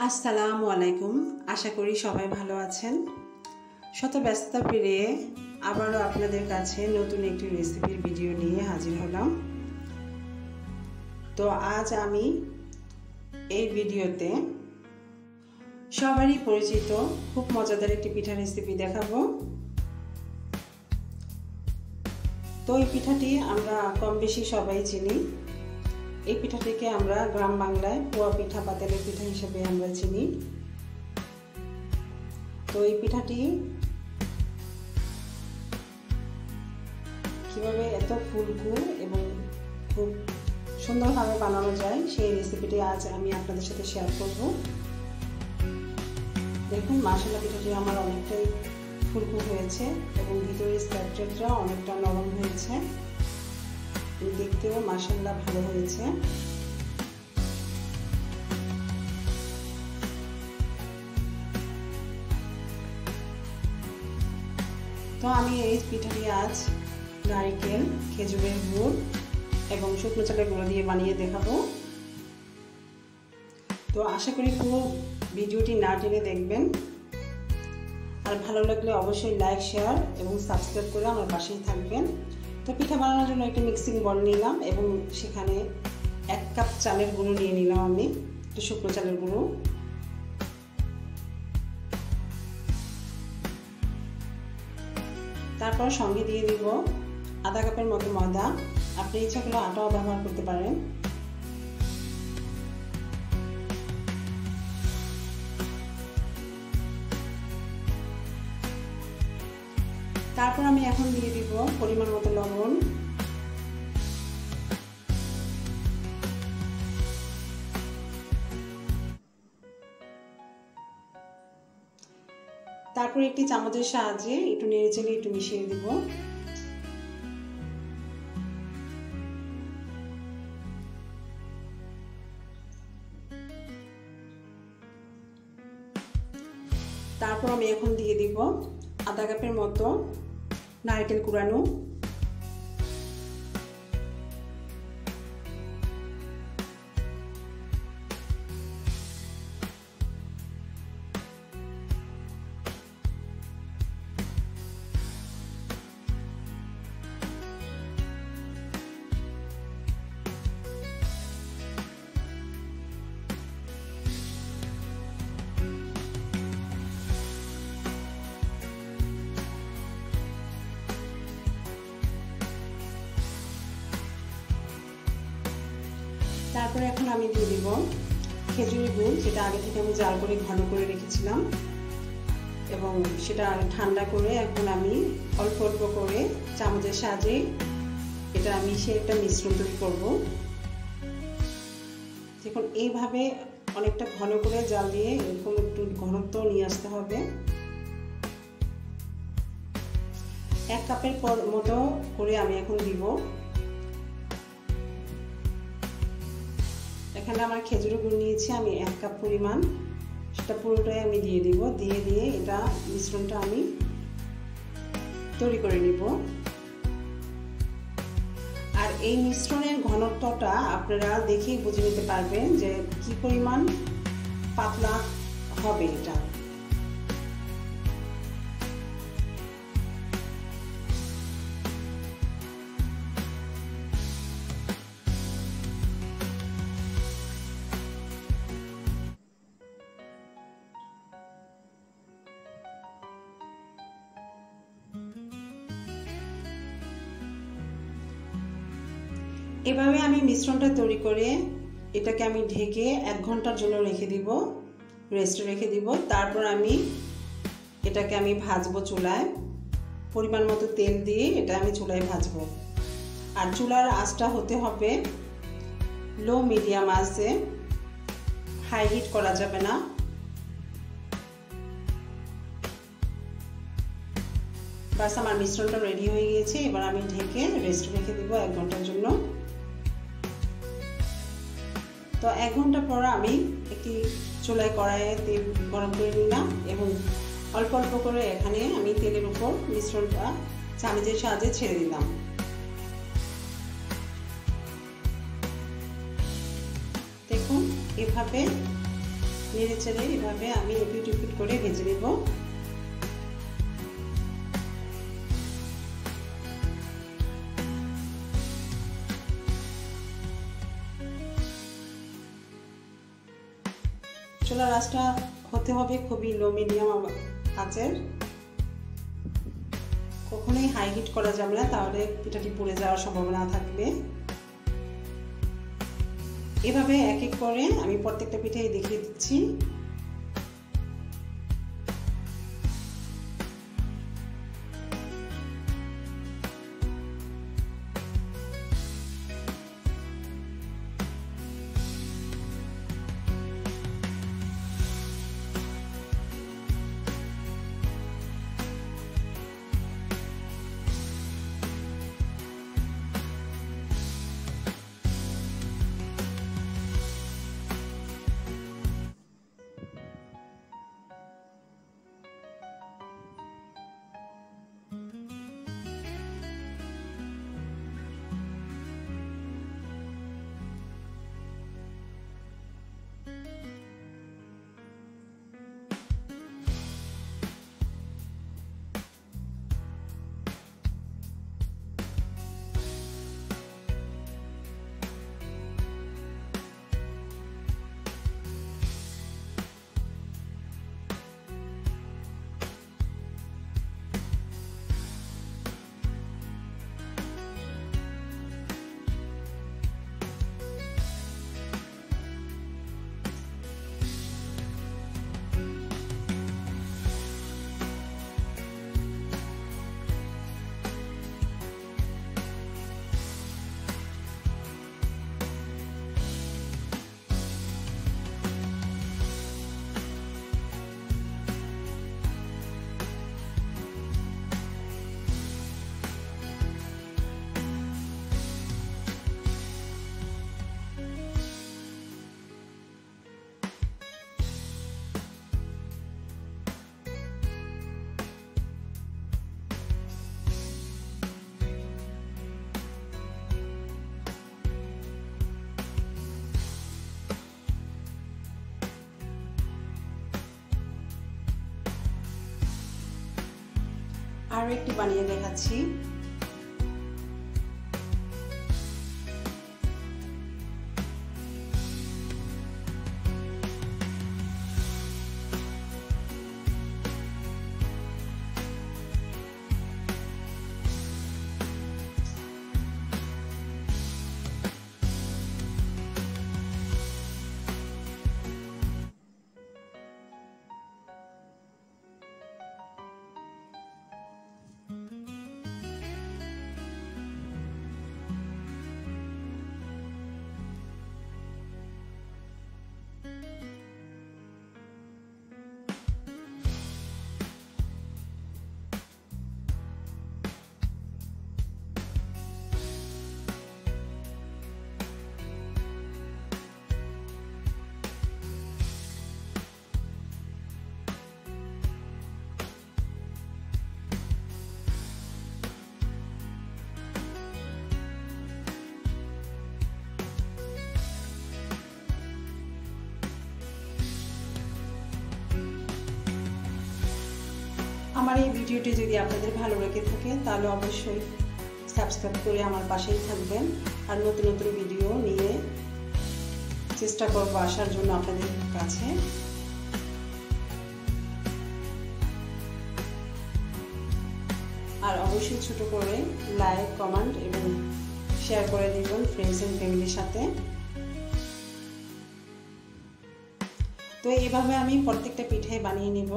আসসালামু আলাইকুম। আশা করি সবাই ভালো আছেন। শত ব্যস্ততা পেরিয়ে আবারও আপনাদের কাছে নতুন একটি রেসিপির ভিডিও নিয়ে হাজির হলাম। তো আজ আমি এই ভিডিওতে সবারই পরিচিত খুব মজাদার একটি পিঠা রেসিপি দেখাবো। তো এই পিঠাটি আমরা কম বেশি সবাই চিনি। এই পিঠাটিকে আমরা গ্রাম বাংলায় পোয়া পিঠা বা তেলের পিঠা হিসেবে আমরা চিনি। তো এই পিঠাটি কিভাবে এত ফুলকু এবং খুব সুন্দরভাবে বানানো যায় সেই রেসিপিটি আজ আমি আপনাদের সাথে শেয়ার করব। দেখুন, মাশাআল্লাহ, পিঠাটি আমার অনেকটাই ফুলকু হয়েছে এবং ভিতরের স্ট্রাকচারটা অনেকটা নরম হয়েছে, দেখতেও মাশাআল্লাহ ভালো হয়েছে। তো আমি এই পিঠাটি আজ নারকেল, খেজুরের গুড় এবং শুকনো চালের গুঁড়ো দিয়ে বানিয়ে দেখাবো। তো আশা করি পুরো ভিডিওটি না টেনে দেখবেন, আর ভালো লাগলে অবশ্যই লাইক, শেয়ার এবং সাবস্ক্রাইব করে আমার পাশেই থাকবেন। তো পিঠা বানানোর জন্য একটি মিক্সিং বল নিলাম এবং সেখানে 1 কাপ চালের গুঁড়ো নিয়ে নিলাম আমি, একটু শুকনো চালের গুঁড়ো। তারপর সঙ্গে দিয়ে দিব আধা কাপের মতো ময়দা। আপনি ইচ্ছা করলে আটাও ব্যবহার করতে পারেন। তারপর আমি এখন দিয়ে দিব পরিমাণ মতো লবণ। তারপর একটি চামচের সাহায্যে একটু নেড়েচেড়ে একটু মিশিয়ে দিব। তারপর আমি এখন দিয়ে দিব আধা কাপের মতো নারকেল কুড়ানো। তারপরে এখন আমি দিয়ে দিব খেজুরের গুড়, যেটা আগে থেকে আমি জাল করে ঘন করে রেখেছিলাম এবং সেটা ঠান্ডা করে এখন আমি অল্প অল্প করে চামচের সাহায্যে এটা মিশিয়ে একটা মিশ্রণ তৈরি করব। দেখুন, এইভাবে অনেকটা ঘন করে জাল দিয়ে এরকম একটু ঘনত্ব নিয়ে আসতে হবে। 1 কাপের মতো করে আমি এখন দিব। এখানে আমার খেজুরের গুড় নিয়েছি আমি 1 কাপ পরিমাণ, সেটা পুরোটাই আমি দিয়ে দিব। দিয়ে এটা মিশ্রণটা আমি তৈরি করে নিব। আর এই মিশ্রণের ঘনত্বটা আপনারা দেখেই বুঝে নিতে পারবেন যে কি পরিমাণ পাতলা হবে এটা। এভাবে আমি মিশ্রণটা তৈরি করে এটাকে আমি ঢেকে 1 ঘন্টার জন্য রেখে দিব, রেস্টে রেখে দিব। তারপর আমি এটাকে আমি ভাজবো চুলায়, পরিমাণ মতো তেল দিয়ে এটা আমি চুলায় ভাজবো। আর চুলার আঁচটা হতে হবে লো মিডিয়াম আঁচে, হাই হিট করা যাবে না। বাস, আমার মিশ্রণটা রেডি হয়ে গিয়েছে। এবার আমি ঢেকে রেস্ট রেখে দিব 1 ঘন্টার জন্য। তো 1 ঘন্টা পর আমি একটি চুলায় কড়াইয়ে তেল গরম করে নিলাম এবং অল্প অল্প করে এখানে আমি তেলের উপর মিশ্রণটা চামচের সাহায্যে ছেড়ে দিলাম। দেখুন, এভাবে নেড়ে চেড়ে এভাবে আমি এপিট ওপিট করে ভেজে নেব। চুলার আঁচটা হতে হবে খুবই লো মিডিয়াম আঁচের, কখনোই হাই হিট করা যাবে না, তাহলে পিঠাটি পুড়ে যাওয়ার সম্ভাবনা থাকবে। এভাবে এক এক করে আমি প্রত্যেকটা পিঠাই দেখিয়ে দিচ্ছি। আরো একটি বানিয়ে দেখাচ্ছি। আমার এই ভিডিওটি যদি আপনাদের ভালো লেগে থাকে তাহলে অবশ্যই সাবস্ক্রাইব করে আমার পাশেই থাকবেন, আর নতুন নতুন ভিডিও নিয়ে চেষ্টা করব আসার জন্য আপনাদের কাছে। আর অবশ্যই ছোট করে লাইক, কমেন্ট এবং শেয়ার করে দিবেন ফ্রেন্ডস এন্ড ফ্যামিলির সাথে। তো এইভাবে আমি প্রত্যেকটা পিঠাই বানিয়ে নিব।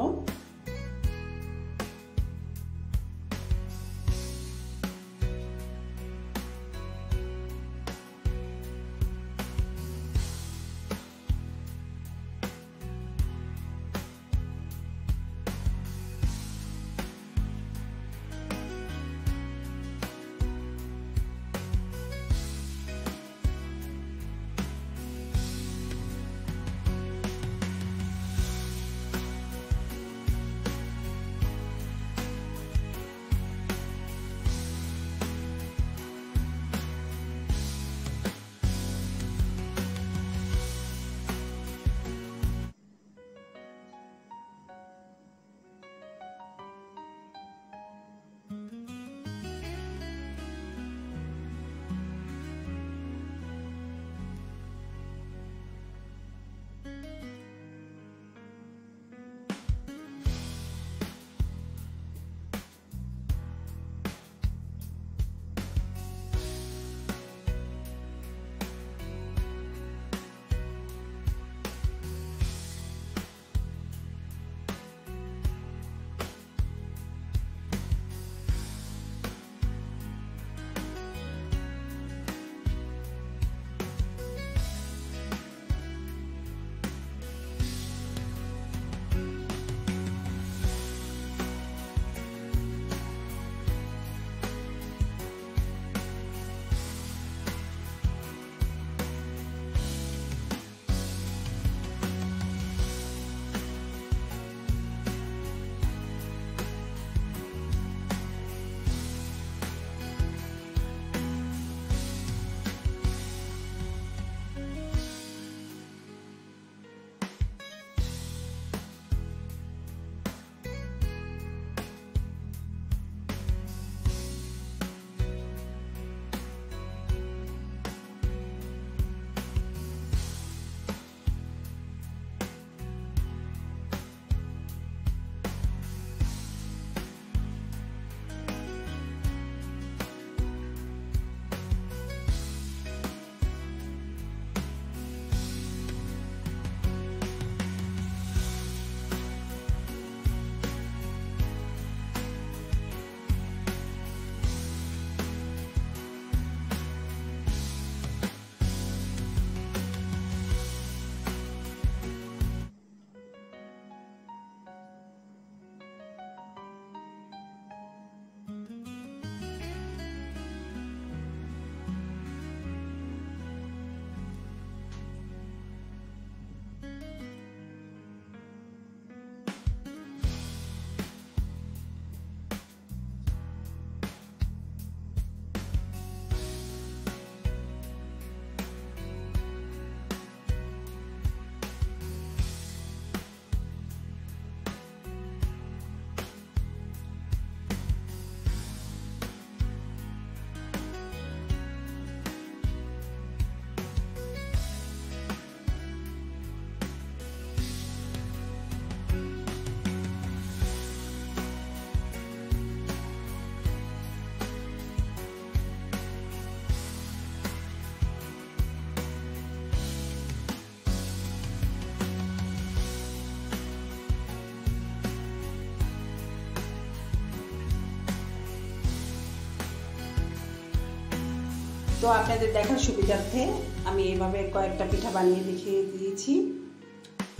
তো আপনাদের দেখার সুবিধার্থে আমি এইভাবে কয়েকটা পিঠা বানিয়ে দেখিয়ে দিয়েছি,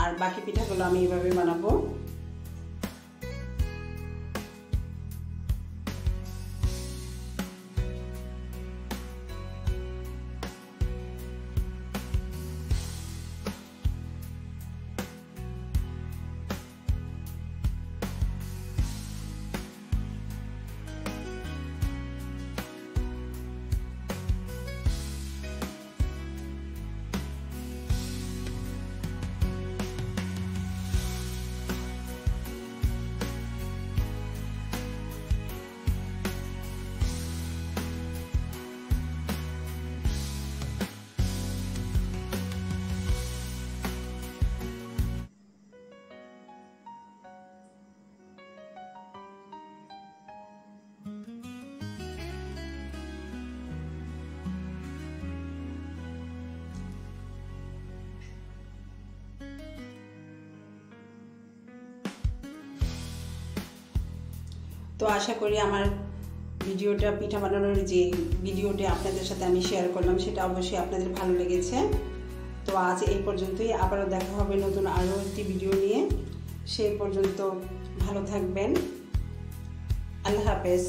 আর বাকি পিঠাগুলো আমি এইভাবে বানাবো। তো আশা করি আমার ভিডিওটা, পিঠা বানানোর যে ভিডিওটা আপনাদের সাথে আমি শেয়ার করলাম, সেটা অবশ্যই আপনাদের ভালো লেগেছে। তো আজ এই পর্যন্তই, আবারও দেখা হবে নতুন আরও একটি ভিডিও নিয়ে। সেই পর্যন্ত ভালো থাকবেন। আল্লাহ হাফেজ।